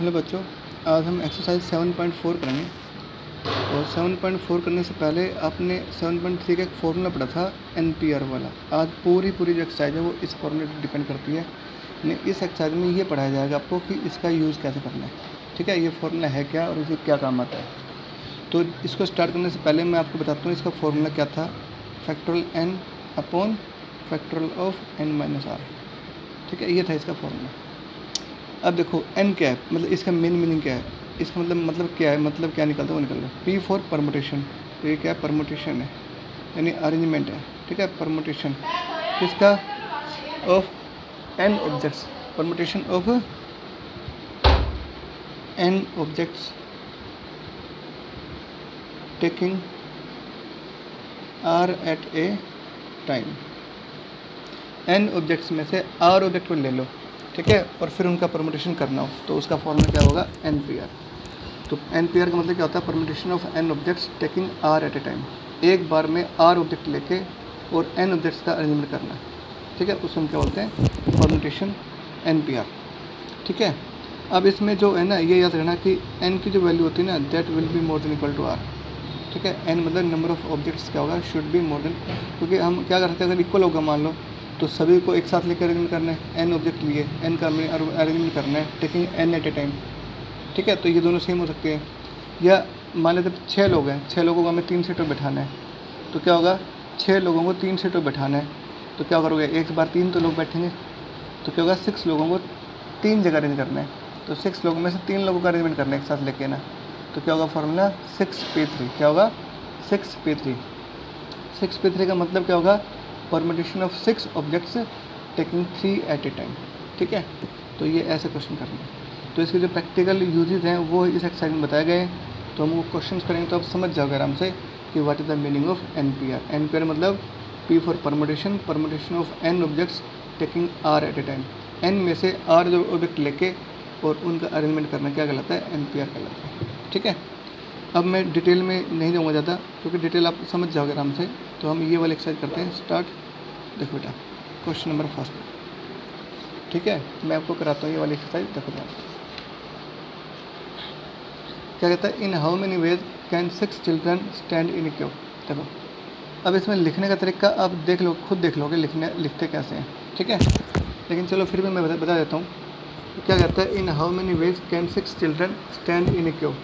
Hello बच्चों, आज हम एक्सरसाइज 7.4 करेंगे। और 7.4 करने से पहले आपने 7.3 का एक फॉर्मूला पढ़ा था NPR वाला। आज पूरी जो एक्सरसाइज है वो इस फॉर्मूले पर डिपेंड करती है। इस एक्सरसाइज में ये पढ़ाया जाएगा आपको कि इसका यूज़ कैसे करना है। ठीक है, ये फॉर्मूला है क्या और इसे क्या काम आता है। तो इसको स्टार्ट करने से पहले मैं आपको बताता हूँ इसका फॉर्मूला क्या था। Factorial n upon factorial of n-r। ठीक है, ये था इसका फॉर्मूला। अब देखो n क्या है, मतलब इसका मेन मीनिंग क्या है, इसका मतलब क्या है, मतलब क्या निकलता है वो निकल रहा है। P फॉर परमुटेशन, तो ये क्या है, परमुटेशन है यानी अरेंजमेंट है। ठीक है, परमुटेशन किसका, of n objects, permutation of n objects taking r at a time. n objects में से r ऑब्जेक्ट को ले लो, ठीक है, और फिर उनका परमुटेशन करना हो तो उसका फॉर्मूला क्या होगा, NPR। तो NPR का मतलब क्या होता है, permutation of n objects taking r at a time. एक बार में r ऑब्जेक्ट लेके और n ऑब्जेक्ट्स का अरेंजमेंट करना। ठीक है, उसको हम क्या बोलते हैं, परमुटेशन NPR। ठीक है, अब इसमें जो है ना, ये याद रखना कि n की जो वैल्यू होती है ना, that will be more than equal to r। ठीक है, n मतलब नंबर ऑफ ऑब्जेक्ट्स क्या होगा, शुड बी मोर देन, क्योंकि हम क्या कर सकते हैं, अगर इक्वल होगा मान लो तो सभी को एक साथ लेकर अरेंजमेंट करना है। n ऑब्जेक्ट लिए n का अरेंजमेंट करना है taking n at a time. ठीक है, तो ये दोनों सेम हो सकते हैं। या मान लेते 6 लोग हैं, 6 लोगों को हमें 3 सीटों बैठाना है, तो क्या होगा, 6 लोगों को 3 सीटों बैठाना है, तो क्या करोगे, एक बार 3 तो लोग बैठेंगे, तो क्या होगा, 6 लोगों को 3 जगह अरेंज करना है, तो 6 लोगों में से 3 लोगों का अरेंजमेंट करना है एक साथ लेके ना, तो क्या होगा फॉर्मूला 6p3। क्या होगा, 6p3। 6p3 का मतलब क्या होगा, permutation of 6 objects taking 3 at a time. ठीक है, तो ये ऐसे क्वेश्चन करने हैं। तो इसके जो प्रैक्टिकल यूजेस हैं वो इस एक्सरसाइज में बताए गए हैं। तो हम वो क्वेश्चन करेंगे तो आप समझ जाओगे आराम से कि what is the meaning of NPR। NPR मतलब P for permutation, permutation of n objects taking r at a time. n में से r जो ऑब्जेक्ट लेके और उनका अरेंजमेंट करना क्या कहलाता है, NPR कहलाता है। ठीक है, अब मैं डिटेल में नहीं जाऊँगा ज़्यादा, क्योंकि डिटेल आप समझ जाओगे आराम से। तो हम ये वाली एक्सरसाइज करते हैं स्टार्ट। देखो बेटा, क्वेश्चन नंबर फर्स्ट। ठीक है, मैं आपको कराता हूँ ये वाली एक्सरसाइज। देखो बेटा क्या कहता है, in how many ways can 6 children stand in Q. देखो, अब इसमें लिखने का तरीका आप देख लो, खुद देख लोगे लिखते कैसे हैं। ठीक है, लेकिन चलो फिर भी मैं बता देता हूँ। तो क्या कहता है, in how many ways can 6 children stand in A Q.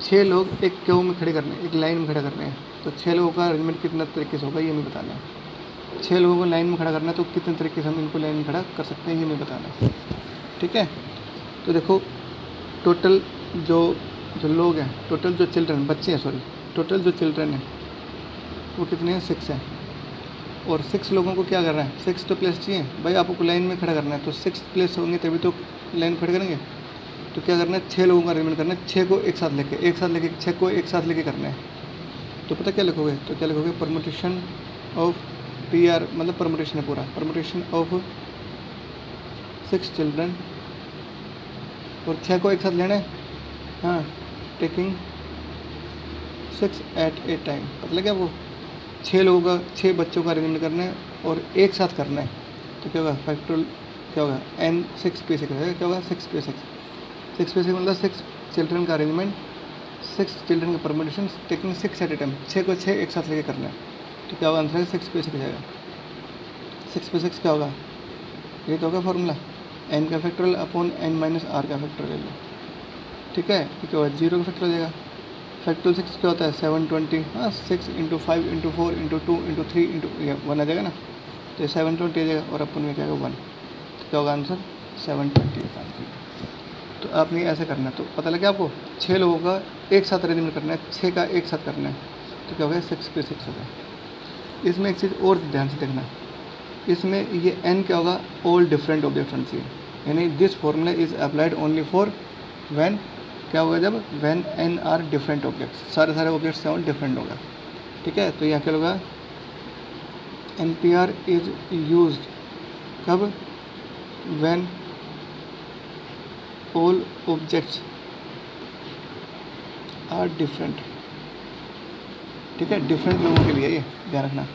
6 लोग एक क्यू में खड़े करने, एक लाइन में खड़ा करने हैं, तो 6 लोगों का अरेंजमेंट कितना तरीके से होगा ये हमें बताना है। 6 लोगों को लाइन में खड़ा करना है, तो कितने तरीके से हम इनको लाइन में खड़ा कर सकते हैं ये हमें बताना है। ठीक है, तो देखो टोटल जो लोग हैं, टोटल जो चिल्ड्रन, बच्चे हैं सॉरी, टोटल जो चिल्ड्रन हैं वो कितने हैं, 6 हैं। और 6 लोगों को क्या करना है, 6 तो प्लेस चाहिए भाई, आपको लाइन में खड़ा करना है, तो 6 प्लेस होंगे तभी तो लाइन में खड़े करेंगे। तो क्या करना है, 6 लोगों का अरेंजमेंट करना है, 6 को एक साथ लेके 6 को एक साथ लेके करना है। तो पता क्या लिखोगे, तो क्या लिखोगे, परमुटेशन ऑफ PR मतलब परमुटेशन है पूरा, परमुटेशन ऑफ 6 चिल्ड्रन, और 6 को एक साथ लेना है, हाँ, टेकिंग 6 एट ए टाइम। पता लगा, वो 6 लोगों का, 6 बच्चों का अरेंजमेंट करना है और एक साथ करना है, तो क्या होगा, फैक्टोरियल क्या होगा, n 6p6 क्या होगा, 6p6। 6p6 मतलब 6 चिल्ड्रन का अरेंजमेंट, 6 चिल्ड्रन का permutation taking 6 at a time. 6 को 6 एक साथ लेके करना है, तो क्या होगा, आंसर है 6p6 जाएगा। 6p6 क्या होगा, ये तो होगा फॉर्मूला, n का फैक्टोरियल अपॉन n-r का फैक्टोरियल ले लो। ठीक है, ये क्या होगा, 0 का फैक्टर हो जाएगा। फैक्टोरियल 6 क्या होता है, 720, हाँ, 6 × 5 × 4 × 2 × 3 × 1 आ जाएगा ना, तो ये 720 आ जाएगा, और अपन में क्या होगा 1, तो क्या होगा आंसर 720। तो आपने ऐसा करना है, तो पता लगे आपको 6 लोगों का एक साथ अरेंजमेंट करना है, 6 का एक साथ करना है, तो क्या होगा, 6p6 होगा। इसमें एक चीज़ और ध्यान से देखना, इसमें ये n क्या होगा, ऑल डिफरेंट ऑब्जेक्ट होना चाहिए, यानी this formula is applied only for when, क्या होगा, जब when n are different objects, सारे ऑब्जेक्ट्स से डिफरेंट होगा। ठीक है, तो यहाँ क्या होगा, NPR इज यूज्ड कब, when all objects are different. ठीक है, डिफरेंट लोगों के लिए ये ध्यान रखना।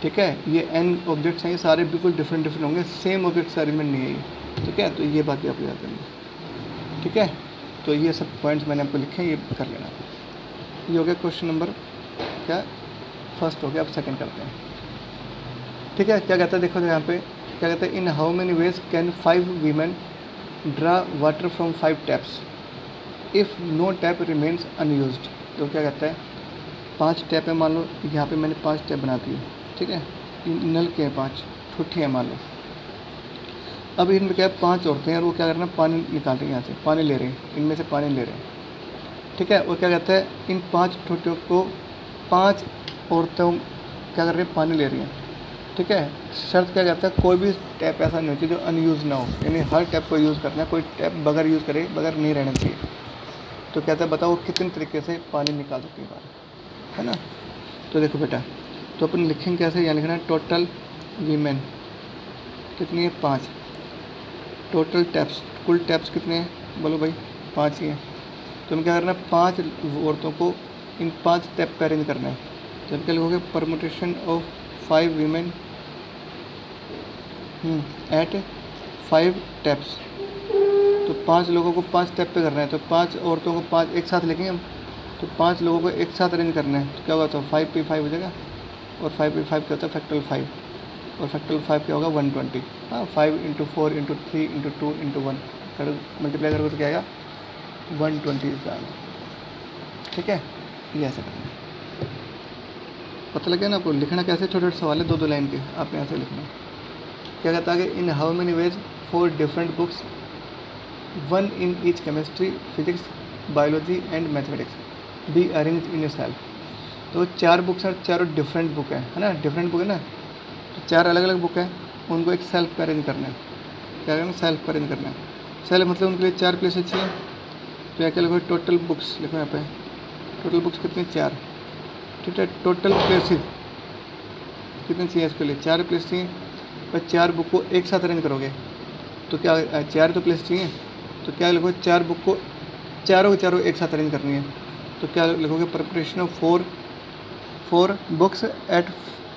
ठीक है, ये n ऑब्जेक्ट्स हैं, ये सारे बिल्कुल डिफरेंट होंगे, सेम ऑब्जेक्ट से अरेंजमेंट नहीं है ये। ठीक है, तो ये बात भी आप याद करेंगे। ठीक है, तो ये सब पॉइंट्स मैंने आपको लिखे हैं, ये कर लेना। ये हो गया क्वेश्चन नंबर क्या फर्स्ट हो गया। अब सेकंड करते हैं, ठीक है। क्या कहता है देखो यहाँ पे क्या कहता है, in how many ways can 5 women draw water from 5 taps if no tap remains unused. तो क्या कहता है 5 टैप है, मान लो यहाँ पे मैंने 5 टैप बना दिए, ठीक है। नल के हैं 5 ठुठी है मान लो। अब इनमें क्या है 5 औरतें हैं और वो क्या कर रहे हैं पानी निकाल रही हैं, यहाँ से पानी ले रहे हैं, इनमें से पानी ले रहे हैं, ठीक है। और क्या कहता है इन 5 ठुठियों को 5 औरतों क्या कर रही हैं पानी ले रही हैं, ठीक है। शर्त क्या कहता है कोई भी टैप ऐसा नहीं होती जो अनयूज़ ना हो, यानी हर टैप को यूज़ करना है, कोई टैप बगैर यूज़ करे बगैर नहीं रहना चाहिए। तो कहता है बताओ कितने तरीके से पानी निकाल सकती है बाहर, है ना। तो देखो बेटा, तो अपन लिखेंगे कैसे, यहाँ लिखना है टोटल वीमेन कितनी है 5, टोटल टैप्स कुल टैप्स कितने हैं बोलो भाई 5 ही हैं। तो हमें क्या करना है 5 औरतों को इन 5 टैप पे अरेंज करना है। जब क्या लिखोगे permutation of 5 women at 5 taps. तो 5 लोगों को 5 टैप पे करना है, तो 5 औरतों को 5 एक साथ लिखेंगे हम, तो 5 लोगों को एक साथ अरेंज करना है। तो क्या होगा तो 5p5 हो जाएगा, और 5p5 क्या होता है फैक्टोरियल 5, और फैक्टोरियल 5 क्या होगा 120। हाँ 5 × 4 × 3 × 2 × 1 कर मल्टीप्लाई करोगे तो क्या आएगा 120 का, ठीक है। ये ऐसे करना है, पता लग गया ना आपको। लिखना कैसे, छोटे छोटे सवाल है 2-2 लाइन के, आपने ऐसे लिखना। क्या कहता है कि इन how many veg 4 different books 1 in each chemistry physics biology and mathematics be arrange in A self. तो 4 बुक्स और चारों डिफरेंट बुक है ना, डिफरेंट बुक है ना। तो 4 अलग अलग बुक है, उनको एक सेल्फ पे अरेंज करना है। क्या करना है सेल्फ पे अरेंज करना है। सेल्फ मतलब उनके लिए 4 प्लेसेस चाहिए। तो क्या लिखो टोटल बुक्स, लिखो यहाँ पे टोटल बुक्स कितनी 4, ठीक है। टोटल प्लेसेस कितने चाहिए इसके लिए 4 प्लेस चाहिए। पर 4 बुक को एक साथ अरेंज करोगे तो क्या 4 तो प्लेस चाहिए, तो क्या लिखो 4 बुक को चारों के चारों एक साथ अरेंज करनी है। तो क्या लिखोगे preparation of 4 books at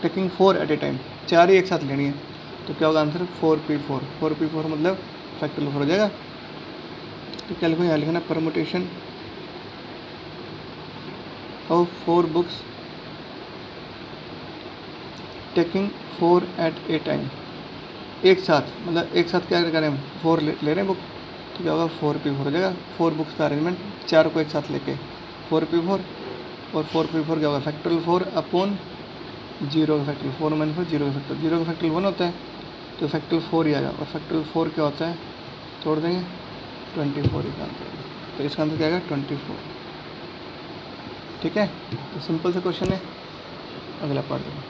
taking 4 at a time, 4 ही एक साथ लेनी है। तो क्या होगा आंसर 4p4 मतलब फैक्टोरियल 4 हो जाएगा। तो क्या लिखो यहाँ लिखना permutation of 4 books taking 4 at a time, एक साथ मतलब एक साथ क्या करें 4 ले रहे हैं बुक, तो क्या होगा 4p4 हो जाएगा। 4 बुक्स का अरेंजमेंट 4 को एक साथ लेके 4p4, और 4p4 क्या होगा फैक्टोरियल 4 अपॉन 0 का फैक्टोरियल 4 - 4 0 का फैक्टोरियल 0 का फैक्टोरियल 1 होता है, तो फैक्टोरियल 4 ही आएगा। और फैक्टोरियल 4 क्या होता है छोड़ देंगे 24 ही आंसर, तो इसका आंसर क्या आएगा 24, ठीक है। तो सिंपल सा क्वेश्चन है। अगला पार्ट देखो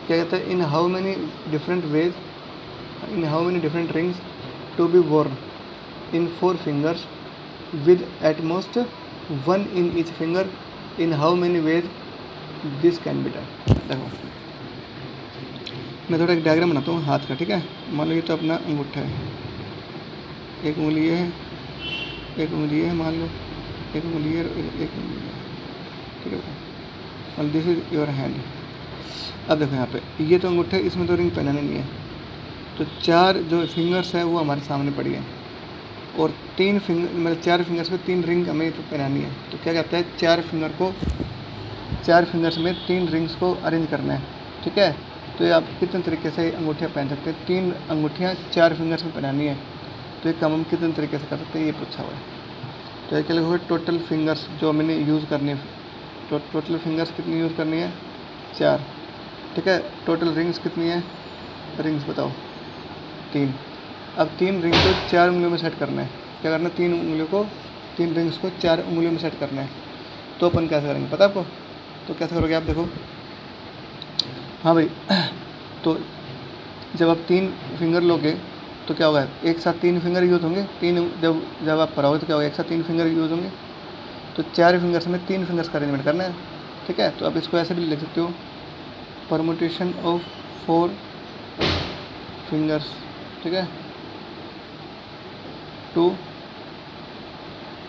क्या कहता है in how many different ways in how many different rings to be worn in 4 fingers with at most 1 in each finger in how many ways this can be done. देखो मैं थोड़ा एक डायग्राम बनाता हूँ हाथ का, ठीक है। मान लो ये तो अपना अंगूठा है, एक उंगली ये है, एक उंगली ये है, मान लो एक उंगली है, एक उंगली है, ठीक है। और दिस इज योर हैंड। अब देखो यहाँ पे ये तो अंगूठा है, इसमें तो रिंग पहनाने नहीं है, तो 4 जो फिंगर्स है वो हमारे सामने पड़ी है, और 3 फिंगर मतलब 4 फिंगर्स पे 3 रिंग हमें तो पहनानी है। तो क्या कहता है 4 फिंगर्स में 3 रिंग्स को अरेंज करना है, ठीक है। तो ये आप कितने तरीके से अंगूठियाँ पहन सकते हैं, 3 अंगूठियाँ 4 फिंगर्स में पहनानी है, तो ये काम हम कितने तरीके से कर सकते हैं ये पूछा हुआ है। तो क्या लिखोगे टोटल फिंगर्स जो मैंने यूज़ करनी है, तो टोटल फिंगर्स कितनी यूज़ करनी है 4, ठीक है। टोटल रिंग्स कितनी है, रिंग्स बताओ 3। अब 3 रिंग को 4 उंगलियों में सेट करना है। क्या करना है 3 रिंग्स को 4 उंगलियों में सेट करना है। तो अपन कैसे करेंगे पता है आपको, तो कैसे करोगे आप देखो, हाँ भाई तो जब आप 3 फिंगर लोगे तो क्या होगा एक साथ 3 फिंगर यूज़ होंगे, जब आप पढ़ाओगे तो क्या होगा एक साथ 3 फिंगर यूज़ होंगे। तो 4 फिंगर्स में 3 फिंगर्स का अरेंजमेंट करना है, ठीक है। तो आप इसको ऐसे भी लिख सकते हो परमुटेशन ऑफ 4 फिंगर्स, ठीक है, टू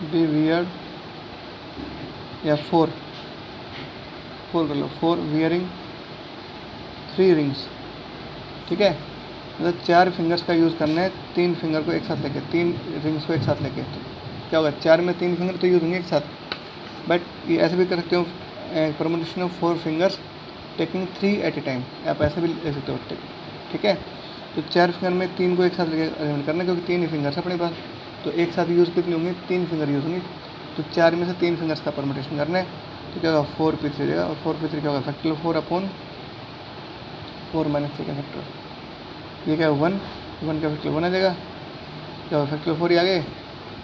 बी वियर्ड, या 4 कर लो 4 वियरिंग 3 रिंग्स, ठीक है। मतलब 4 फिंगर्स का यूज़ करना है, 3 फिंगर को एक साथ लेके 3 रिंग्स को एक साथ लेके, क्या होगा, 4 में 3 फिंगर तो यूज़ होंगे एक साथ, बट ये ऐसे भी कर सकते हो, permutation of 4 fingers taking 3 at a time, आप ऐसे भी ले सकते हो। ठीक है, तो 4 फिंगर में 3 को एक साथ अरेंज करना, क्योंकि 3 ही फिंगर्स अपने पास, तो एक साथ यूज़ कितनी होंगी, 3 फिंगर यूज़ होंगी, तो 4 में से 3 फिंगर्स का परमुटेशन करना है, तो क्या होगा 4p3 देगा, और 4p3 क्या होगा फैक्टोरियल 4 अपॉन 4 माइनस 3 का फैक्टर, ये क्या 1 का फैक्टोरियल 1 आ जाएगा, क्या होगा फैक्टोरियल 4 ही आ गए,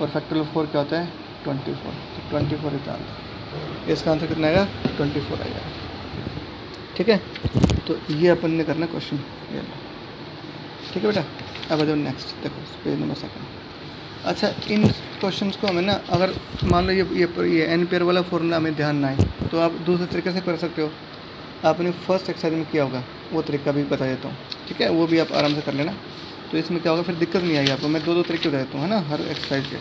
और फैक्टोरियल 4 क्या होता है 24, तो 24 इसका आंसर, इसका आंसर कितना आएगा 24 आएगा। ठीक है, तो ये अपन ने करना क्वेश्चन, ये ठीक है बेटा। अब आ जाओ नेक्स्ट, देखो पेज नंबर 2। अच्छा, इन क्वेश्चंस को हमें ना, अगर मान लो ये एन पेयर वाला फॉर्मूला हमें ध्यान ना आए, तो आप दूसरे तरीके से कर सकते हो, आपने फर्स्ट एक्सरसाइज में किया होगा वो तरीका भी बता देता हूँ, ठीक है, वो भी आप आराम से कर लेना, तो इसमें क्या होगा फिर दिक्कत नहीं आएगी आपको, मैं 2 तरीके बता देता हूँ, है ना, हर एक्सरसाइज के।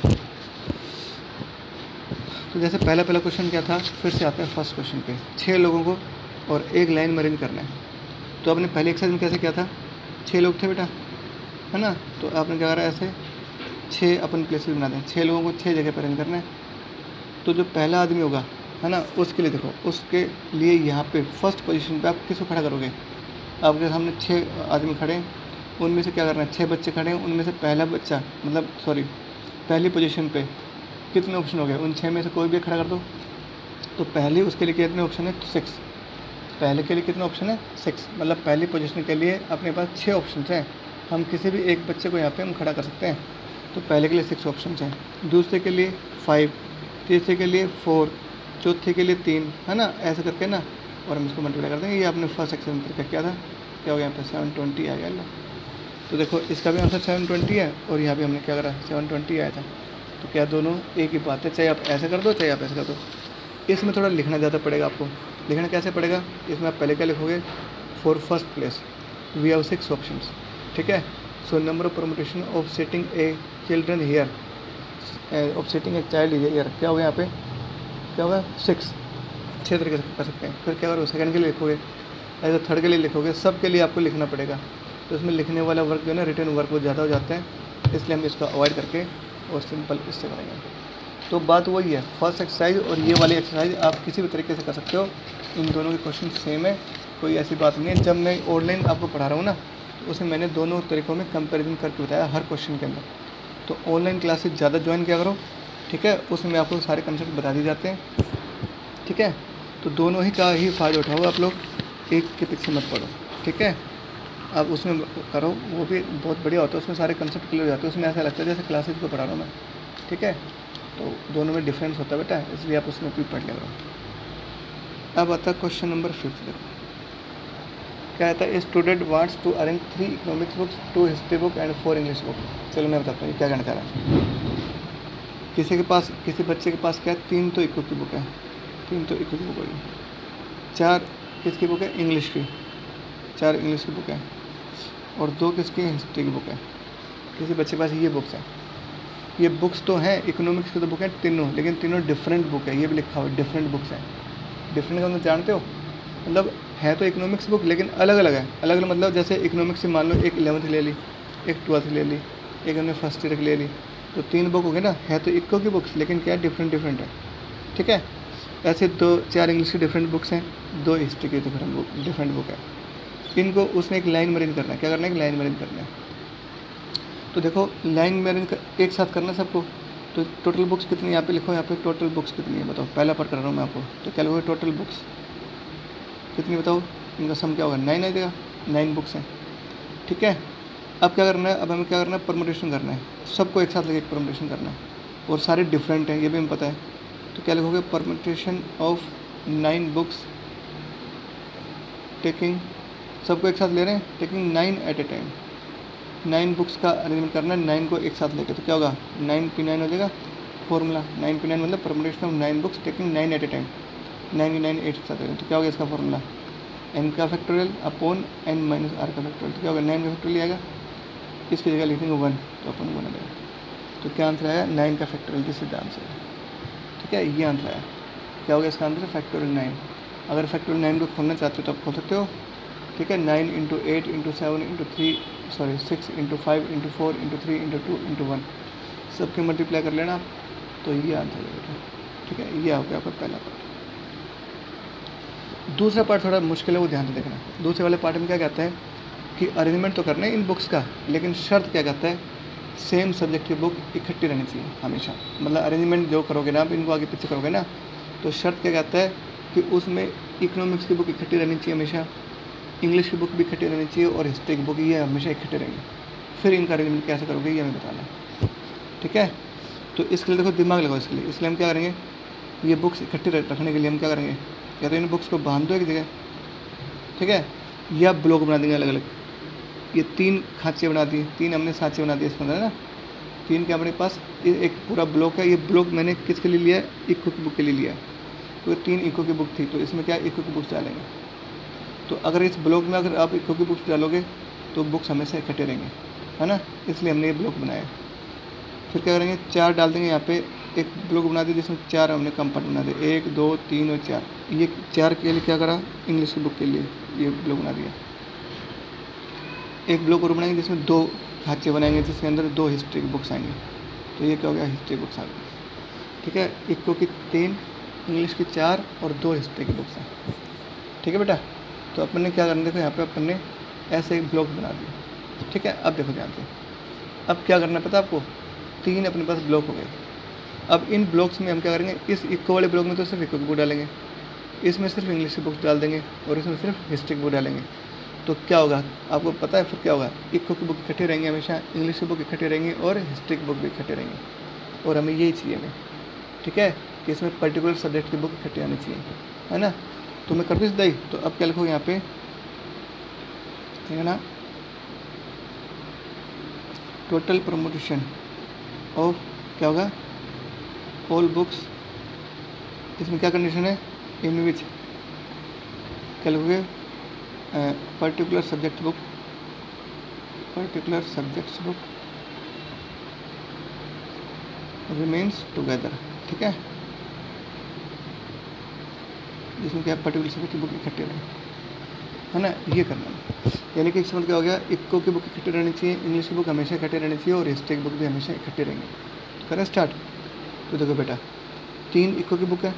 तो जैसे पहला क्वेश्चन क्या था, फिर से आता है फर्स्ट क्वेश्चन पे, 6 लोगों को और एक लाइन में अरेंज करना है। तो आपने पहले एक्सरसाइज में कैसे किया था, 6 लोग थे बेटा, है ना, तो आपने क्या करा, ऐसे 6 अपन प्लेस भी बना दें, 6 लोगों को 6 जगह पर अरेंज करना है। तो जो पहला आदमी होगा, है ना, उसके लिए देखो, उसके लिए यहाँ पे फर्स्ट पोजीशन पे आप किसको खड़ा करोगे, आपके सामने 6 आदमी खड़े हैं, उनमें से क्या करना है, 6 बच्चे खड़े हैं, उनमें से पहला बच्चा, मतलब सॉरी, पहली पोजीशन पे कितने ऑप्शन हो गए, उन 6 में से कोई भी खड़ा कर दो, तो पहले उसके लिए कितने ऑप्शन है, 6, पहले के लिए कितना ऑप्शन है 6, मतलब पहली पोजीशन के लिए अपने पास 6 ऑप्शन हैं, हम किसी भी एक बच्चे को यहाँ पे हम खड़ा कर सकते हैं, तो पहले के लिए 6 ऑप्शन हैं, दूसरे के लिए 5, तीसरे के लिए 4, चौथे के लिए 3, है ना, ऐसे करके ना, और हम इसको मल्टीप्लाई कर देंगे। ये आपने फर्स्ट सेक्शन में क्या किया था, क्या हो गया यहाँ पे 720 आ गया ना, तो देखो इसका भी आंसर 720 है, और यहाँ भी हमने क्या करा 720 आया था, तो क्या दोनों एक ही बात है, चाहे आप ऐसे कर दो चाहे आप ऐसे कर दो। इसमें थोड़ा लिखना ज़्यादा पड़ेगा आपको, लिखना कैसे पड़ेगा, इसमें आप पहले क्या लिखोगे, for first place we have 6 options, ठीक है, so number of permutation of setting a children here, of setting a child here, क्या होगा यहाँ पे, क्या होगा 6 तरीके से कर सकते हैं। फिर क्या करोगे, सेकंड के लिए लिखोगे, ऐसे थर्ड के लिए लिखोगे, सब के लिए आपको लिखना पड़ेगा, तो इसमें लिखने वाला वर्क जो है ना, रिटर्न वर्क वो ज़्यादा हो जाता है, इसलिए हम इसको अवॉइड करके और सिंपल इससे करेंगे। तो बात वही है, फर्स्ट एक्सरसाइज और ये वाली एक्सरसाइज आप किसी भी तरीके से कर सकते हो, इन दोनों के क्वेश्चन सेम है, कोई ऐसी बात नहीं है। जब मैं ऑनलाइन आपको पढ़ा रहा हूँ ना, तो उसमें मैंने दोनों तरीक़ों में कंपैरिजन करके बताया हर क्वेश्चन के अंदर, तो ऑनलाइन क्लासेस ज़्यादा ज्वाइन किया करो, ठीक है, उसमें आपको सारे कंसेप्ट बता दिए जाते हैं, ठीक है, तो दोनों ही का ही फ़ायदा उठाओ आप लोग, एक के पीछे मत पड़ो, ठीक है, आप उसमें करो, वो भी बहुत बढ़िया होता है, उसमें सारे कंसेप्ट क्लियर हो जाते हैं, उसमें ऐसा लगता है जैसे क्लासेज को पढ़ा रहा हूँ मैं, ठीक है, तो दोनों में डिफरेंस होता है बेटा, इसलिए आप उसमें भी पढ़ लिया करो। अब आता है क्वेश्चन नंबर 5, देखो क्या कहता है, student wants to arrange 3 economics books, 2 history book and 4 English book. चलो मैं बताता हूँ ये क्या कहना चाह रहा है। किसी बच्चे के पास क्या है, 3 तो इको की बुक है, 3 तो इको की बुक होगी, 4 किसकी बुक है, इंग्लिश की, 4 इंग्लिश की बुक है, और 2 किसकी हिस्ट्री की बुक है। किसी बच्चे के पास ये बुक्स हैं, ये बुक्स तो हैं, इकोनॉमिक्स की तो बुक है तीनों, लेकिन तीनों डिफरेंट बुक है, ये भी लिखा हुआ है डिफरेंट बुक्स हैं। डिफरेंट का मतलब जानते हो, मतलब है तो इकोनॉमिक्स बुक लेकिन अलग अलग है, अलग अलग मतलब जैसे इकोनॉमिक्स से मान लो एक 11th ले ली, एक 12th ले ली, एक हमने फर्स्ट ईयर की ले ली, तो 3 बुक हो गए ना, है तो इको की बुक्स लेकिन क्या डिफरेंट है, ठीक है। ऐसे 4 इंग्लिश की डिफरेंट बुक्स हैं, 2 हिस्ट्री की डिफरेंट बुक है, इनको उसने एक लाइन में अरेंज करना है, क्या करना है, एक लाइन में अरेंज करना है। तो देखो लाइन में अरेंज एक साथ करना है सबको, तो टोटल बुक्स कितनी, यहाँ पे लिखो, यहाँ पे टोटल बुक्स कितनी है बताओ, पहला पार्ट कर रहा हूँ मैं आपको, तो क्या लिखोगे, टोटल बुक्स कितनी बताओ, इनका सम क्या होगा, 9 आ जाएगा, 9 बुक्स हैं, ठीक है। अब क्या करना है, अब हमें क्या करना है, परमुटेशन करना है, सबको एक साथ लेके एक परमुटेशन करना है, और सारे डिफरेंट हैं ये भी हमें पता है, तो क्या लिखोगे, परमुटेशन ऑफ 9 बुक्स टेकिंग, सबको एक साथ ले रहे हैं, taking 9 at a time, 9 books का अरेंजमेंट करना है 9 को एक साथ लेके, तो क्या होगा 9p9 हो जाएगा फॉर्मूला, 9p9 मतलब permutation of 9 books taking 9 at a time, 9 8 के साथ है, तो क्या होगा इसका फॉर्मूला, n का factorial upon n minus r का फैक्टोरियल, तो क्या होगा 9 का फैक्टोरियल आएगा, इसकी जगह लिखेंगे 1, तो अपन 1 आ जाएगा, तो क्या आंसर आया 9 का factorial, this is the answer, ठीक है, ये आंसर आया। क्या होगा इसका आंसर, फैक्टोरियल 9। अगर फैक्टोरियल 9 को खोलना चाहते हो तो आप खोल सकते हो, ठीक है, 9 × 8 × 7 × 3 6 × 5 × 4 × 3 × 2 × 1 सबके मल्टीप्लाई कर लेना आप, तो ये आंसर है बेटा। ठीक है, ये हो गया आपका पहला पार्ट। दूसरा पार्ट थोड़ा मुश्किल है, वो ध्यान से देखना। दूसरे वाले पार्ट में क्या कहता है कि अरेंजमेंट तो करना है इन बुक्स का, लेकिन शर्त क्या कहता है, सेम सब्जेक्ट की बुक इकट्ठी रहनी चाहिए हमेशा। मतलब अरेंजमेंट जो करोगे ना आप, इनको आगे पीछे करोगे ना, तो शर्त क्या कहता है कि उसमें इकोनॉमिक्स की बुक इकट्ठी रहनी चाहिए हमेशा, इंग्लिश की बुक भी इकट्ठी रहनी चाहिए, और हिस्ट्री की बुक ये हमेशा इकट्ठे रहेंगे। फिर इनका अरेंजमेंट कैसे करोगे ये हमें बताना है। ठीक है, तो इसके लिए देखो दिमाग लगाओ। इसलिए हम क्या करेंगे, ये बुक्स इकट्ठी रखने के लिए हम क्या करेंगे, या तो इन बुक्स को बांध दो एक जगह, ठीक है, या ब्लॉक बना देंगे अलग अलग। ये 3 खांचे बना दिए, 3 हमने सांचे बना दिए इसके अंदर, है ना। 3 क्या हमारे पास, एक पूरा ब्लॉक है। ये ब्लॉक मैंने किसके लिए लिया है, इको की बुक के लिए लिया है। तो ये 3 इको की बुक थी, तो इसमें क्या इको की बुक्स डालेंगे। तो अगर इस ब्लॉक में अगर आप इको की बुक्स डालोगे तो बुक्स हमेशा इकट्ठे रहेंगे, है ना, इसलिए हमने ये ब्लॉक बनाया। फिर क्या करेंगे, 4 डाल देंगे यहाँ पे, एक ब्लॉक बना दिया जिसमें 4 हमने कंपार्ट बना दिए, 1 2 3 और 4। ये 4 के लिए क्या करा, इंग्लिश की बुक के लिए ये ब्लॉक बना दिया। एक ब्लॉक और बनाएंगे जिसमें 2 खांचे बनाएंगे, जिसके अंदर 2 हिस्ट्री की बुक्स आएंगे। तो ये क्या हो गया, हिस्ट्री बुक्स आ गई। ठीक है, इको की 3, इंग्लिश की 4 और 2 हिस्ट्री की बुक्स हैं। ठीक है बेटा, तो अपन ने क्या करना, देखो यहाँ पे अपन ने ऐसे एक ब्लॉक बना दिया। ठीक है, अब देखो ध्यान से, अब क्या करना पता आपको, 3 अपने पास ब्लॉक हो गए। अब इन ब्लॉक्स में हम क्या करेंगे, इस इको वाले ब्लॉक में तो सिर्फ इको की बुक डालेंगे, इसमें सिर्फ इंग्लिश की बुक्स डाल देंगे, और इसमें सिर्फ हिस्ट्री की बुक डालेंगे। तो क्या होगा आपको पता है, फिर क्या होगा, इको की बुक इकट्ठे रहेंगे हमेशा, इंग्लिश की बुक इकट्ठे रहेंगे, और हिस्ट्री की बुक भी इकट्ठे रहेंगे। और हमें यही चाहिए हमें, ठीक है, कि इसमें पर्टिकुलर सब्जेक्ट की बुक इकट्ठी आनी चाहिए, है ना। तो मैं कर दूँ सीधा ही, तो अब क्या लिखो यहाँ पे, है ना, टोटल प्रमोटेशन ऑफ क्या होगा, ऑल बुक्स। इसमें क्या कंडीशन है, इन विच क्या लिखोगे, particular subject book remains together. ठीक है, जिसमें क्या पर्टिकुलर सब्जेक्ट की बुक इकट्ठे रहे, है ना, ये करना है। यानी कि इसमें क्या हो गया, इको की बुक इकट्ठे रहनी चाहिए, इंग्लिश की बुक हमेशा इकट्ठे रहनी चाहिए, और हिस्ट्री की बुक भी हमेशा इकट्ठे रहेंगे। तो करें स्टार्ट। तो देखो बेटा, 3 इको की बुक है,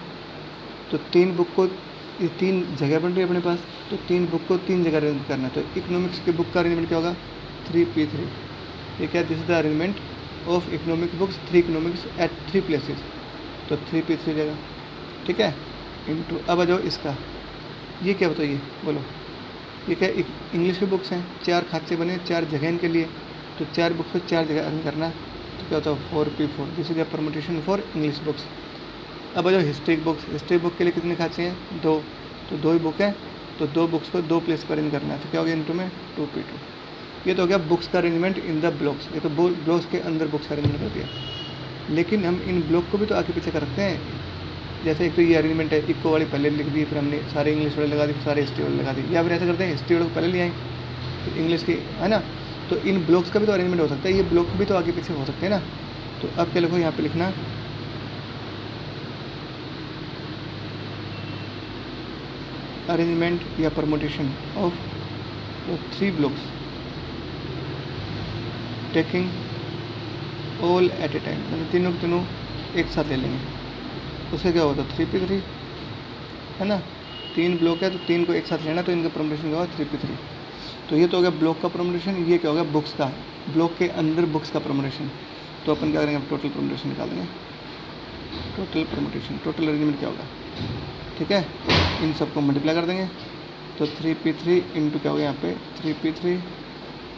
तो 3 बुक को, ये 3 जगह बन रही है अपने पास, तो 3 बुक को 3 जगह अरेंज करना है। तो इकोनॉमिक्स की बुक का अरेंजमेंट क्या होगा, 3p3। ये क्या, this is the arrangement of economic books, 3 economics eight 3 places. तो 3p3 जगह। ठीक है, इनटू, अब आ जाओ इसका, ये क्या बताइए बोलो, ये क्या, इंग्लिश की बुक्स हैं, 4 खाते बने, 4 जगह इनके लिए, तो 4 बुक्स को 4 जगह अरेंज करना। तो क्या होता है, 4p4, this is the permutation for English books. अब आ जाओ हिस्ट्री बुक्स, हिस्ट्री बुक के लिए कितने खाते हैं, 2, तो 2 ही बुक है, तो 2 बुक्स को 2 प्लेस पर अरेंज करना है। तो क्या हो गया, इनटू में 2p2। ये तो हो गया बुक्स का अरेंजमेंट इन द ब्लॉक्स, ये तो ब्लॉक्स के अंदर बुक्स का अरेंजमेंट कर दिया। लेकिन हम इन ब्लॉक को भी तो आगे पीछे कर सकते हैं। जैसे एक तो ये अरेंजमेंट है, इको वाली पहले लिख दी, फिर हमने सारे इंग्लिश वाले लगा दी, फिर सारे हिस्ट्री वाले लगा दी, या फिर ऐसा करते हैं हिस्ट्री वाले को पहले ले आए, फिर इंग्लिश की, है ना। तो इन ब्लॉक्स का भी तो अरेंजमेंट हो सकता है, ये ब्लॉक भी तो आगे पीछे हो सकते हैं ना। तो अब क्या लिखो, यहाँ पे लिखना अरेंजमेंट या permutation of 3 blocks taking all at a time, मतलब तीनों के तीनों एक साथ ले लेंगे। उसका क्या होता है, 3p3, है ना। 3 ब्लॉक है, तो 3 को एक साथ लेना, तो इनका परमुटेशन क्या होगा, 3p3। तो ये तो हो गया ब्लॉक का परमुटेशन, ये क्या होगा, बुक्स का, ब्लॉक के अंदर बुक्स का परमुटेशन। तो अपन क्या करेंगे, टोटल परमुटेशन निकाल देंगे, टोटल परमुटेशन, टोटल अरेंजमेंट क्या होगा। ठीक है, इन सबको मल्टीप्लाई कर देंगे, तो 3p3 इंटू क्या होगा यहाँ पे, 3p3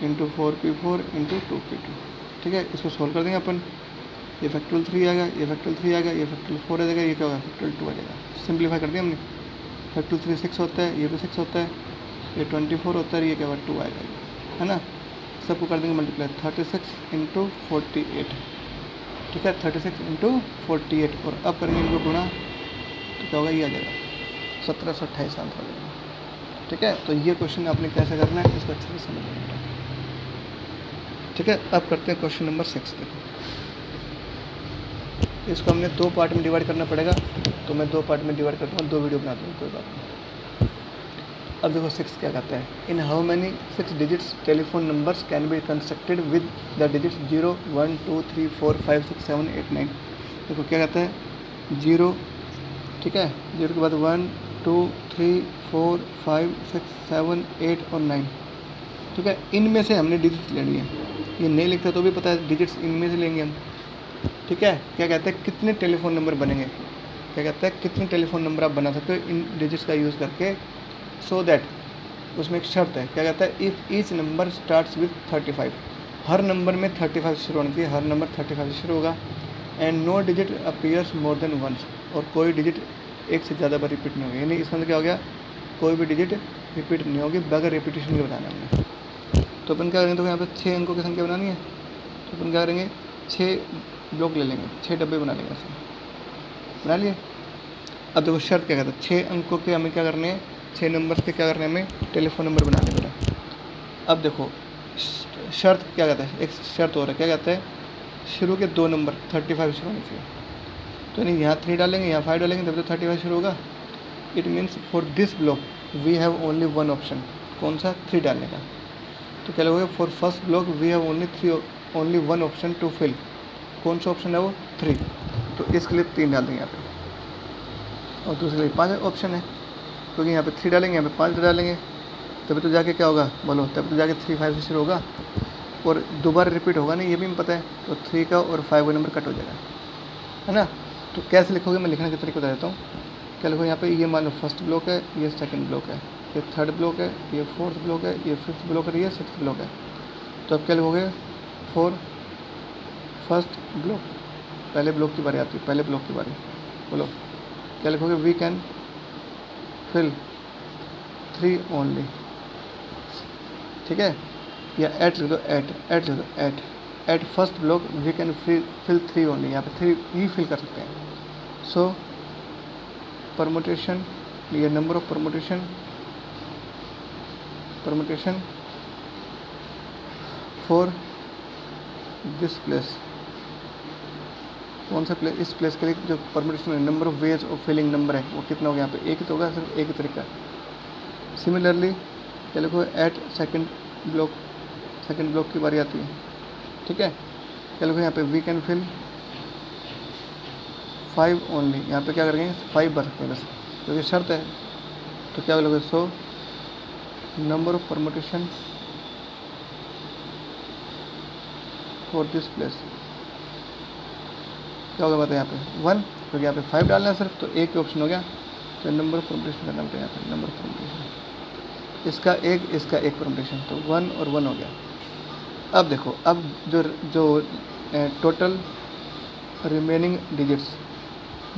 into 4p4 into 2p2। ठीक है, इसको सोल्व कर देंगे अपन, ये फैक्टोरियल 3 आएगा, ये फैक्टोरियल 3 आएगा, ये फैक्टोरियल 4 आ जाएगा, ये क्या होगा, फैक्टोरियल 2 आ जाएगा। सिंप्लीफाई कर दिया हमने, फैक्टोरियल 3 6 होता है, ये भी 6 होता है, ये 24 होता है, ये क्या होगा 2 आएगा, है ना। सबको कर देंगे मल्टीप्लाई, 36 इंटू 48। ठीक है, 36 इंटू 48, और अब करेंगे इनको गुणा, तो क्या होगा, ये आ जाएगा 1728 आंसर आ जाएगा। ठीक है, तो ये क्वेश्चन आपने कैसे करना है, इसको अच्छे से समझ लेना। ठीक है, अब करते हैं क्वेश्चन नंबर 6। देखो, इसको हमने 2 पार्ट में डिवाइड करना पड़ेगा, तो मैं 2 पार्ट में डिवाइड करता हूँ, 2 वीडियो बना दूँगा, कोई बात नहीं। अब देखो 6 क्या कहता है, in how many 6 digits telephone numbers can be constructed with the digits 0 1 2 3 4 5 6 7 8 9। देखो क्या कहता है 0, ठीक है, 0 के बाद 1 2 3 4 5 6 7 8 और 9, ठीक है। इनमें से हमने डिजिट्स लेनी है, ये नहीं लिखता तो भी पता है डिजिट्स इनमें से लेंगे हम, ठीक है। क्या कहते हैं कितने टेलीफोन नंबर बनेंगे, क्या कहता है कितने टेलीफोन नंबर आप बना सकते हो इन डिजिट्स का यूज़ करके, सो दैट उसमें एक शर्त है, क्या कहता है if each number starts with 35, her number में 35 शुरू होना चाहिए, हर नंबर 35 से शुरू होगा, and no digit appears more than once, और कोई डिजिट एक से ज़्यादा बार रिपीट नहीं होगी, यानी इसका मतलब क्या हो गया, कोई भी डिजिट रिपीट नहीं होगी बगैर रिपीटेशन के बताना हमने। तो अपन क्या करेंगे, तो यहाँ पे 6 अंकों की संख्या बनानी है, तो अपन क्या करेंगे 6 ब्लॉक ले लेंगे, 6 डब्बे बना लेंगे, ऐसे बना लिए। अब देखो शर्त क्या कहता है, 6 अंकों के हमें क्या करने हैं, 6 नंबर्स के क्या करने हैं, हमें टेलीफोन नंबर बनाने पड़ा। अब देखो शर्त क्या कहता है, एक शर्त हो रहा है, क्या कहता है शुरू के 2 नंबर 35 शुरू होने चाहिए, तो नहीं यहाँ 3 डालेंगे, यहाँ 5 डालेंगे, तब तो 35 शुरू होगा। It means for this block we have only one option, कौन सा, 3 डालने का। तो क्या लगेगा, for first block we have only one option to fill, कौन सा ऑप्शन है वो, 3, तो इसके लिए 3 डाल देंगे यहाँ पे, और दूसरे के लिए 5 ऑप्शन है, क्योंकि यहाँ पे 3 डालेंगे, यहाँ पे 5 डालेंगे, तभी तो जाके क्या होगा बोलो, तभी तो जाके 3 5 से शुरू होगा, और दोबारा रिपीट होगा नहीं, ये भी हमें पता है, तो 3 का और 5 का नंबर कट हो जाएगा, है ना। तो कैसे लिखोगे, मैं लिखने के तरीके बता देता हूँ। क्या लिखो यहाँ पे, ये मान लो फर्स्ट ब्लॉक है, ये सेकंड ब्लॉक है, ये थर्ड ब्लॉक है, ये फोर्थ ब्लॉक है, ये फिफ्थ ब्लॉक है, ये सिक्स्थ ब्लॉक है। तो अब क्या लिखोगे, फॉर फर्स्ट ब्लॉक, पहले ब्लॉक की बारी आती है, पहले ब्लॉक की बारी, बोलो क्या लिखोगे, वी कैन फिल 3 ओनली, ठीक है, या एट लिख दो, एट लिख दो, at first block we can fill 3 only, यहाँ पे 3 ही फिल कर सकते हैं। सो परमुटेशन, ये number of permutation for this place, कौन सा प्लेस, इस प्लेस के लिए जो परमुटेशन है, number of ways of filling number है वो कितना हो गया, यहाँ पे एक ही तो होगा, सिर्फ एक ही तरीका। सिमिलरली क्या लिखो, एट सेकंड ब्लॉक की बारी आती है, ठीक है, क्या लिखो यहाँ पे वी कैन फिल 5 ओनली, यहाँ पे क्या करेंगे 5 भर सकते हैं बस, क्योंकि शर्त है। तो क्या बोलोगे, सो number of permutation for this place, क्या होगा बताए यहाँ पे 1, क्योंकि यहाँ पे 5 डालना है सिर्फ, तो एक ही ऑप्शन हो गया, तो नंबर ऑफ परमुटेशन करना पड़ेगा यहाँ पे, नंबर ऑफ परमुटेशन, इसका एक परमुटेशन, तो 1 और 1 हो गया। अब देखो, अब जो टोटल रिमेनिंग डिजिट्स,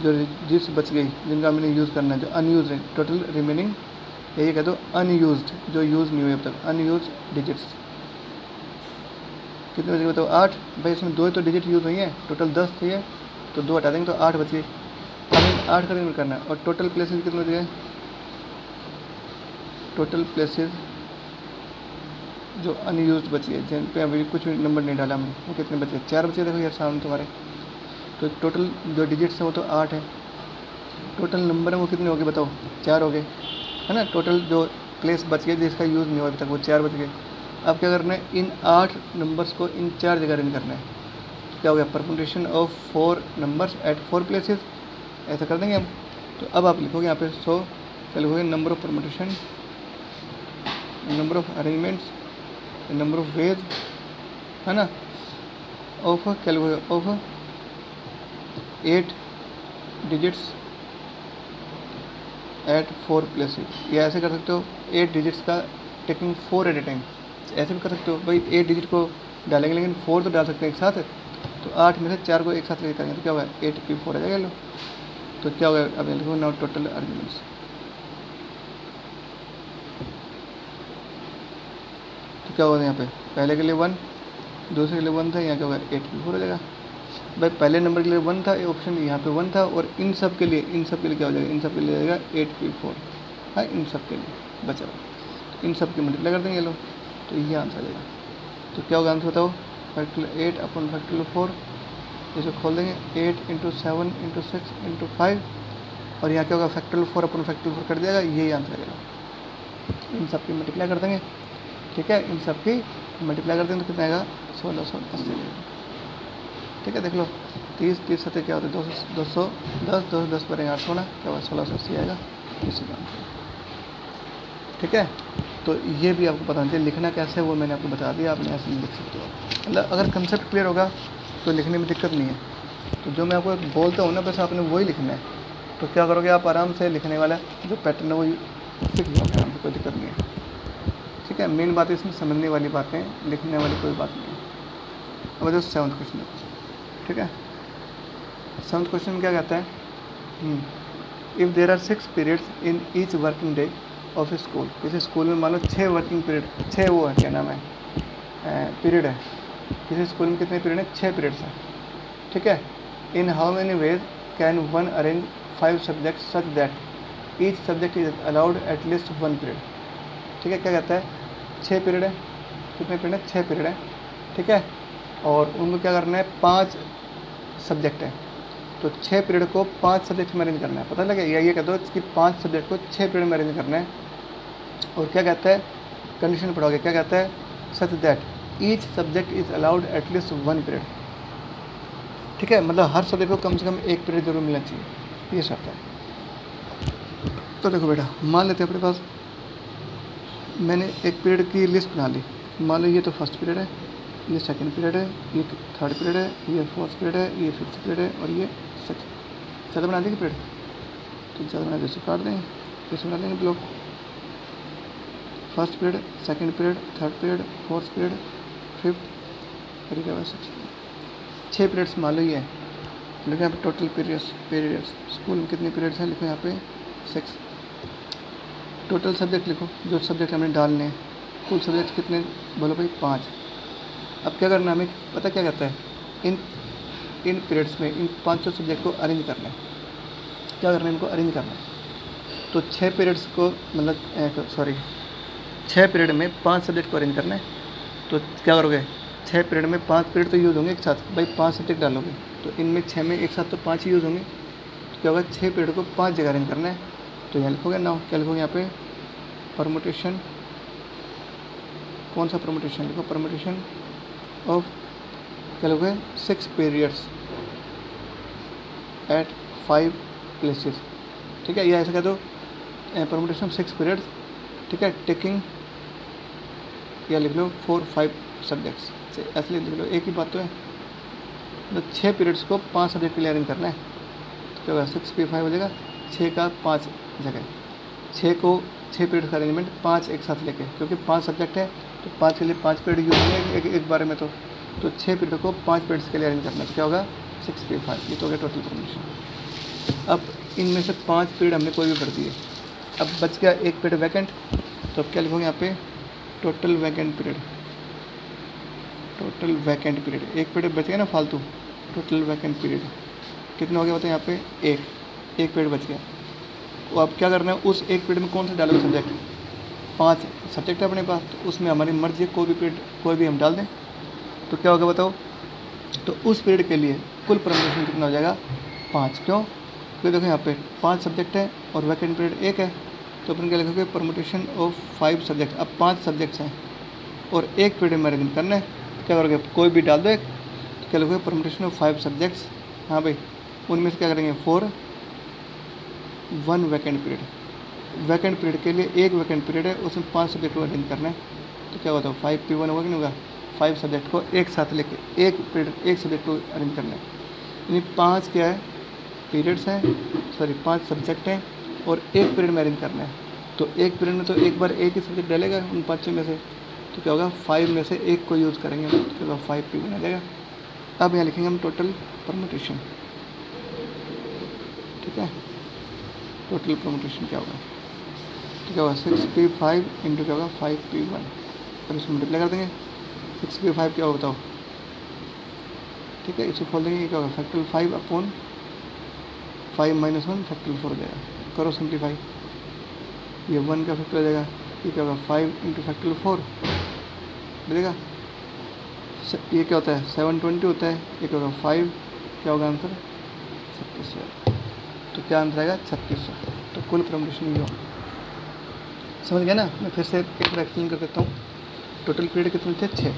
जो डिजिट्स बच गई जिनका हमने यूज़ करना है, जो अनयूज है, टोटल रिमेनिंग, यही कह दो अनयूज्ड, जो यूज़ नहीं हुई अब तक, अनयूज डिजिट्स कितने बचे बताओ, 8। भाई इसमें 2 तो डिजिट यूज़ हुई है, टोटल 10 थी है, तो 2 हटा देंगे तो 8 बच गई। हमें 8 का रिमेंबर करना है, और टोटल प्लेसेस कितने बच गए, टोटल प्लेसेस जो अनयूज बची है, जिन पे अभी कुछ भी नंबर नहीं डाला हमने, वो कितने बचे, 4 बचे। देखो यार सामने तुम्हारे, तो टोटल जो डिजिट्स हैं वो तो 8 है, टोटल नंबर है वो कितने हो गए बताओ, 4 हो गए, है ना। टोटल जो प्लेस बच गए जिसका यूज़ नहीं हुआ अभी तक, वो 4 बच गए। अब क्या करना है, इन 8 नंबर्स को इन 4 जगह अरेंज करना है। तो क्या हो गया, permutation of 4 numbers at 4 places, ऐसा कर देंगे हम। तो अब आप लिखोगे यहाँ पे, सो क्या लिखोगे, number of permutation, number of arrangements, number of veg, है ना, ऑफ क्या लिखोगे, ऑफ 8 डिजिट्स एट 4 प्लेसेस, या ऐसे कर सकते हो 8 डिजिट्स का टेकिंग 4 एट ए टाइम, ऐसे भी कर सकते हो भाई, 8 डिजिट को डालेंगे लेकिन 4 तो डाल सकते हैं एक साथ, तो 8 में से 4 को एक साथ लेकर करेंगे, तो क्या होगा 8p4 आ जाएगा। लो तो क्या होगा, अब लिखो नाउ टोटल आर्ग्यूमेंट्स, तो क्या होगा यहाँ पे, पहले के लिए 1, दूसरे के लिए 1 था, यहाँ क्या होगा 8p4 हो जाएगा। भाई पहले नंबर के लिए 1 था, ऑप्शन यहाँ पे 1 था, और इन सब के लिए क्या हो जाएगा, इन सब के लिए जाएगा 8p4, हाँ इन सब के लिए बचा हुआ, इन सब की मल्टीप्लाई कर देंगे। लो तो ये आंसर आ जाएगा। तो क्या होगा आंसर बताओ, फैक्टोरियल 8 अपॉन फैक्टोरियल 4, इसे खोल देंगे 8 × 7 × 6 × 5, और यहाँ क्या होगा फैक्टोरियल 4 अपॉन फैक्टोरियल 4 कर दिया, यही आंसर आ जाएगा। इन सब की मल्टीप्लाई कर देंगे, ठीक है, इन सब की मल्टीप्लाई कर देंगे तो कितना आएगा 1680, ठीक है, देख लो। 30 30 सतह क्या होता है 210 210 पर 8 होना क्या हुआ 1680 आएगा इसी का। ठीक है, तो ये भी आपको पता चाहिए लिखना कैसे है वो मैंने आपको बता दिया, आपने ऐसे नहीं लिख सकते हो। मतलब अगर कंसेप्ट क्लियर होगा तो लिखने में दिक्कत नहीं है। तो जो मैं आपको बोलता हूँ ना बस आपने वही लिखना है, तो क्या करोगे आप आराम से लिखने वाला जो पैटर्न है वही सीख जाओगे आराम से, कोई दिक्कत नहीं है। ठीक है, मेन बात इसमें समझने वाली बातें, लिखने वाली कोई बात नहीं है। अब जो 7th क्वेश्चन, ठीक है 7th क्वेश्चन में क्या कहता है, if there are 6 periods in each working day of school, किसी स्कूल में मान लो 6 वर्किंग पीरियड, 6 वो है क्या नाम है पीरियड है, किसी स्कूल में कितने पीरियड है 6 पीरियड्स हैं। ठीक है, in how many ways can one arrange 5 subject such that each subject is allowed at least 1 period. ठीक है, क्या कहता है 6 पीरियड है, कितने पीरियड है 6 पीरियड है। ठीक है, और उनको क्या करना है 5 सब्जेक्ट है, तो 6 पीरियड को 5 सब्जेक्ट में अरेंज करना है। पता लगे या ये कह दो कि 5 सब्जेक्ट को 6 पीरियड में अरेंज करना है। और क्या कहता है कंडीशन पढ़ोगे, क्या कहता है such that each subject is allowed at least 1 period. ठीक है, मतलब हर सब्जेक्ट को कम से कम 1 पीरियड जरूर मिलना चाहिए, ये शर्त है। तो देखो बेटा, मान लेते हैं अपने पास मैंने एक पीरियड की लिस्ट बना ली। मान लो ये तो फर्स्ट पीरियड है, ये सेकंड पीरियड है, ये थर्ड पीरियड है, ये फोर्थ पीरियड है, ये फिफ्थ पीरियड है और ये सिक्स। ज़्यादा बना देंगे पीरियड, तो ज़्यादा बना जैसे काट देंगे, जैसे बना लेंगे block. First period, second period, third period, fourth period, fifth और ये 6 पीरियड्स मान लो ये है। लिखो यहाँ पे टोटल पीरियड्स स्कूल में कितने पीरियड्स हैं, लिखो यहाँ पे 6। टोटल सब्जेक्ट लिखो जो सब्जेक्ट हमने डालने हैं, कुल सब्जेक्ट कितने बोलो भाई 5। अब क्या करना है हमें पता क्या कहता है, इन पीरियड्स में इन 5 सब्जेक्ट को अरेंज करना है। क्या करना है इनको अरेंज करना है। तो 6 पीरियड्स को मतलब 6 पीरियड में 5 सब्जेक्ट को अरेंज करना है। तो क्या करोगे 6 पीरियड में 5 पीरियड तो यूज़ होंगे एक साथ, भाई 5 सब्जेक्ट डालोगे तो इनमें 6 में एक साथ तो 5 ही यूज़ होंगे। तो क्या होगा 6 पीरियड को 5 जगह अरेंज करना है। तो यहाँ लिखोगे ना, क्या लिखोगे यहाँ पे परमुटेशन, कौन सा परमुटेशन लिखो, परमुटेशन ऑफ क्या लिखोगे 6 पीरियड्स एट 5 प्लेसेस। ठीक है, या ऐसा कह दो परमुटेशन ऑफ 6 पीरियड्स। ठीक है, टेकिंग या लिख लो 4 5 सब्जेक्ट्स, ऐसे लिख लो, एक ही बात तो है। तो 6 पीरियड्स को 5 सब्जेक्ट के लिए अरेंज करना है। तो क्या होगा 6P5 हो जाएगा, 6 का 5 जगह, 6 पीरियड का अरेंजमेंट 5 एक साथ लेके, क्योंकि 5 सब्जेक्ट है तो 5 के लिए 5 पीरियड यूज होंगे एक बारे में। तो 6 पीरियड को 5 पीरियड्स के लिए अरेंज करना है। तो क्या होगा 6P5, ये तो हो गया टोटल परमिशन। अब इनमें से 5 पीरियड हमने कोई भी भर दिए, अब बच गया एक पीरियड वैकेंट। तो अब क्या लिखोगे यहाँ पे total vacant period, total vacant period, एक पीरियड बच गया ना फालतू, टोटल वैकेंट पीरियड कितना हो गया बताए यहाँ पे एक पीरियड बच गया। तो अब क्या करना है उस एक पीरियड में कौन सा डालोगे सब्जेक्ट, 5 सब्जेक्ट है अपने पास, तो उसमें हमारी मर्जी कोई भी पीरियड कोई भी हम डाल दें। तो क्या होगा बताओ, तो उस पीरियड के लिए कुल परमुटेशन कितना हो जाएगा 5। क्यों, क्योंकि देखो यहाँ पे 5 सब्जेक्ट है और वैकेंट पीरियड 1 है। तो अपन क्या लिखोगे परमुटेशन ऑफ 5 सब्जेक्ट। अब 5 सब्जेक्ट्स हैं और एक पीरियड में अरेंज करना है। क्या करोगे कोई भी डाल दो एक, तो क्या लिखोगे परमुटेशन ऑफ 5 सब्जेक्ट्स। हाँ भाई, उनमें से क्या करेंगे 4 1 वैकेंट पीरियड। वैकेंट पीरियड के लिए एक वैकेंट पीरियड है, उसमें 5 सब्जेक्ट को अरेंज करना है। तो क्या होता है 5P1 होगा कि नहीं होगा, 5 सब्जेक्ट को एक साथ लेके एक पीरियड एक सब्जेक्ट को अरेंज करना है। यानी 5 क्या है पीरियड्स हैं, 5 सब्जेक्ट हैं और एक पीरियड में अरेंज करना है। तो एक पीरियड में तो एक बार एक ही सब्जेक्ट डालेगा उन 5 में से। तो क्या होगा 5 में से एक को यूज़ करेंगे, तो क्या होगा 5P1 आ जाएगा। अब यहाँ लिखेंगे हम टोटल परमुटेशन। ठीक है, टोटल परमुटेशन क्या होगा, तो क्या होगा 6P5 इंटू क्या होगा 5P1। अब इसको मल्टीप्लाई कर देंगे, 6P5 क्या होगा बताओ। ठीक है, इसको खोल देंगे, क्या होगा फैक्टोरियल 5 अपॉन 5 माइनस 1 फैक्टोरियल 4 हो जाएगा। करो सिंप्लीफाई, ये 1 का फैक्टर हो जाएगा, ये क्या होगा 5 इंटू फैक्टोरियल 4 मिलेगा। ये क्या होता है 720 होता है, ये क्या होगा 5, क्या होगा आंसर 3600। तो क्या आंसर आएगा 3600। तो कुल परमुटेशन ये हो, समझ गया ना। मैं फिर से एक बार एक्सप्लेन कर देता हूँ। टोटल पीरियड कितने थे 6,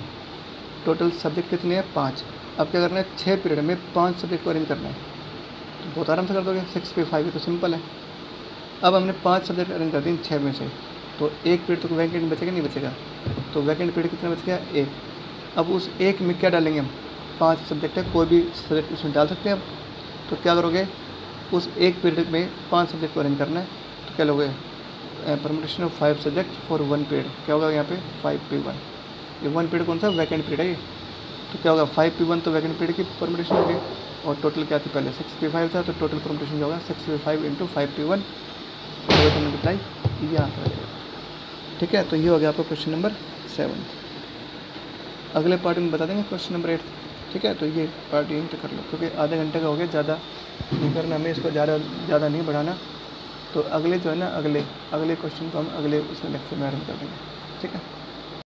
टोटल सब्जेक्ट कितने हैं 5, अब क्या करना है, 6 पीरियड में 5 सब्जेक्ट को अरेंज करना है, तो बहुत आराम से कर दोगे। 6 पे 5 है तो सिंपल है। अब हमने 5 सब्जेक्ट अरेंज कर दिए 6 में से, तो एक पीरियड तो वैकेंट बचेगा नहीं बचेगा, तो वैकेंट पीरियड कितना बच गया, 1। अब उस एक में क्या डालेंगे हम, 5 सब्जेक्ट है, कोई भी सब्जेक्ट उसमें डाल सकते हैं हम। तो क्या करोगे, उस एक पीरियड में 5 सब्जेक्ट को अरेंज करना है, तो क्या लोगे, permutation of 5 subject for 1 period, क्या होगा यहाँ पे 5p1। ये 1 पीरियड कौन सा, वैकेंट पीरियड है ये, तो क्या होगा 5p1 तो वैकेंट पीरियड की परमुटेशन होगी, और टोटल क्या थी पहले 6p5 था, तो टोटल परमुटेशन क्या होगा 6p5 इंटू 5p1 तो मल्टीप्लाई ये आंसर आएगा। ठीक है, तो ये हो गया आपका क्वेश्चन नंबर 7। अगले पार्ट में बता देंगे क्वेश्चन नंबर 8। ठीक है, तो ये पार्ट यहीं तक कर लो, क्योंकि आधे घंटे का हो गया, ज़्यादा नहीं करना हमें इसको, ज़्यादा नहीं बढ़ाना। तो अगले जो है ना, अगले क्वेश्चन को हम अगले उसमें लेक्चर में आरम्भ कर देंगे। ठीक है।